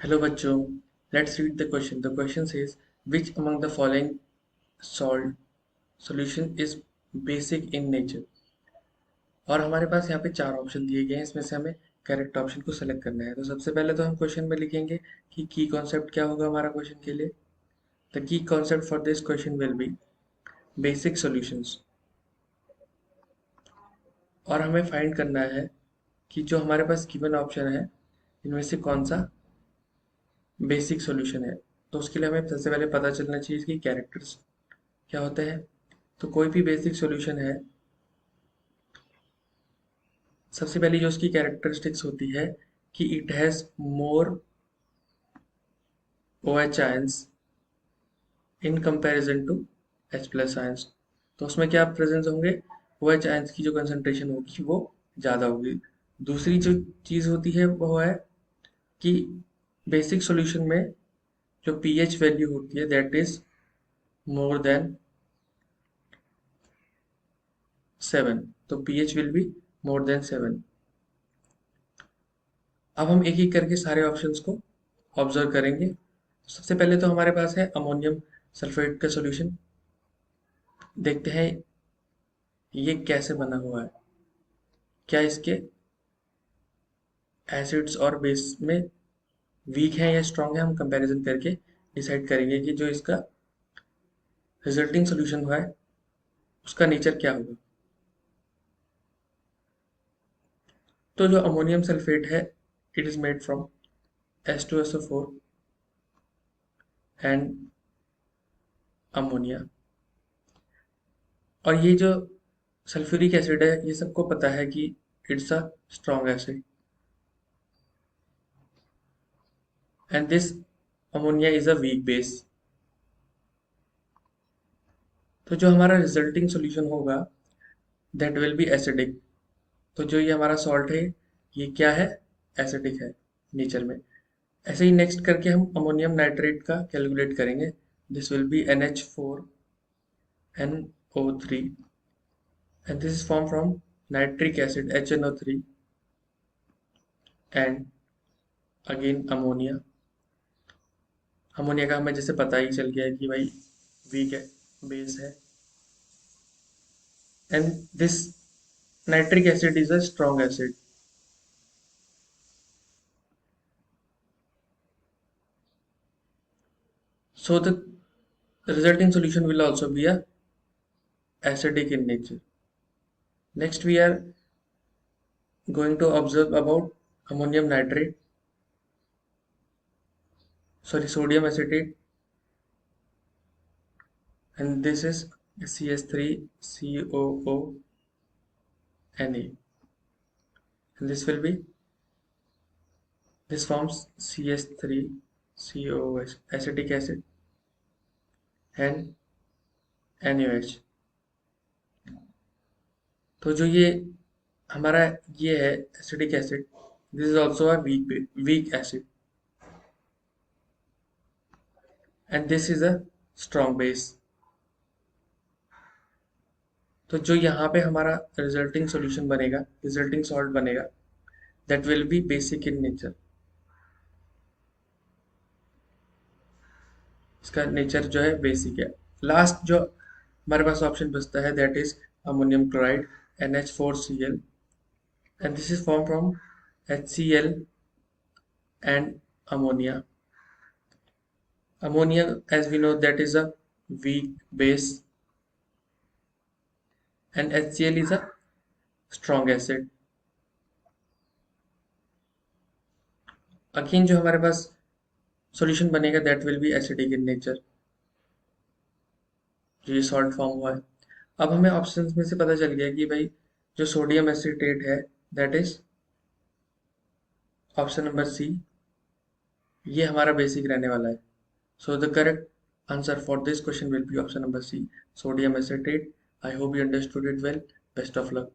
Hello बच्चों, let's read the question. The question says, which among the following salt solution is basic in nature? और हमारे पास यहाँ पे चार ऑप्शन दिए गए हैं, इसमें से हमें करेक्ट ऑप्शन को सेलेक्ट करना है। तो सबसे पहले तो हम क्वेश्चन में लिखेंगे कि की कॉन्सेप्ट क्या होगा हमारा क्वेश्चन के लिए। The key concept for this question will B basic solutions. और हमें फाइंड करना है कि जो हमारे पास गिवन ऑप्शन है इनमें से कौन सा बेसिक सॉल्यूशन है। तो उसके लिए हमें सबसे पहले पता चलना चाहिए इसकी कैरेक्टर्स क्या होते हैं। तो कोई भी बेसिक सॉल्यूशन है, सबसे पहली जो उसकी कैरेक्टरिस्टिक्स होती है कि it has more OH ions in comparison to H+ ions. तो उसमें क्या प्रेजेंस होंगे, OH आयंस की जो कंसंट्रेशन होगी वो ज़्यादा होगी। दूसरी जो चीज़ होती है वो है कि बेसिक सॉल्यूशन में जो pH वैल्यू होती है दैट इज मोर देन 7। तो pH will be more than 7। अब हम एक एक करके सारे ऑप्शंस को ऑब्जर्व करेंगे। सबसे पहले तो हमारे पास है अमोनियम सल्फेट का सॉल्यूशन। देखते हैं ये कैसे बना हुआ है, क्या इसके एसिड्स और बेस में वीक है या स्ट्रांग है। हम कंपैरिजन करके डिसाइड करेंगे कि जो इसका रिजल्टिंग सॉल्यूशन हुआ है उसका नेचर क्या होगा। तो जो अमोनियम सल्फेट है it is made from H2SO4 and ammonia. और ये जो सल्फ्यूरिक एसिड है ये सबको पता है कि it's a strong acid and this ammonia is a weak base. तो जो हमारा रिजल्टिंग सॉल्यूशन होगा दैट विल बी एसिडिक। तो जो ये हमारा सॉल्ट है ये क्या है, एसिडिक है नेचर में। ऐसे ही नेक्स्ट करके हम अमोनियम नाइट्रेट का कैलकुलेट करेंगे। This will be NH4NO3 and this is formed from nitric acid HNO3 and again ammonia। Ammonia का हमें जैसे पता ही चल गया है कि भाई वीक है, बेस है। And this nitric acid is a strong acid. So the resulting solution will also be a acidic in nature. Next we are going to observe about ammonium nitrate, sorry sodium acetate, and this is CH3COO Na, and this will be, this forms CH3COOH acetic acid and NaOH। तो जो ये हमारा ये है acidic acid, this is also a weak acid and this is a strong base. तो जो यहाँ पे हमारा रिजल्टिंग सॉल्यूशन बनेगा, रिजल्टिंग सॉल्ट बनेगा that will be basic in nature. इसका नेचर जो है बेसिक है। लास्ट जो हमारे पास ऑप्शन बचता है that is ammonium chloride NH4Cl and this is formed from HCl and ammonia। Ammonia as we know that is a weak base and HCl is a strong acid। Again जो हमारे पास solution बनेगा that will be acidic in nature, जो ये salt form हुआ है। अब हमें options में से पता चल गया कि भाई जो सोडियम एसिटेट है that is option number C, ये हमारा बेसिक रहने वाला है। So the correct answer for this question will be option number C, sodium acetate। I hope you understood it well. Best of luck.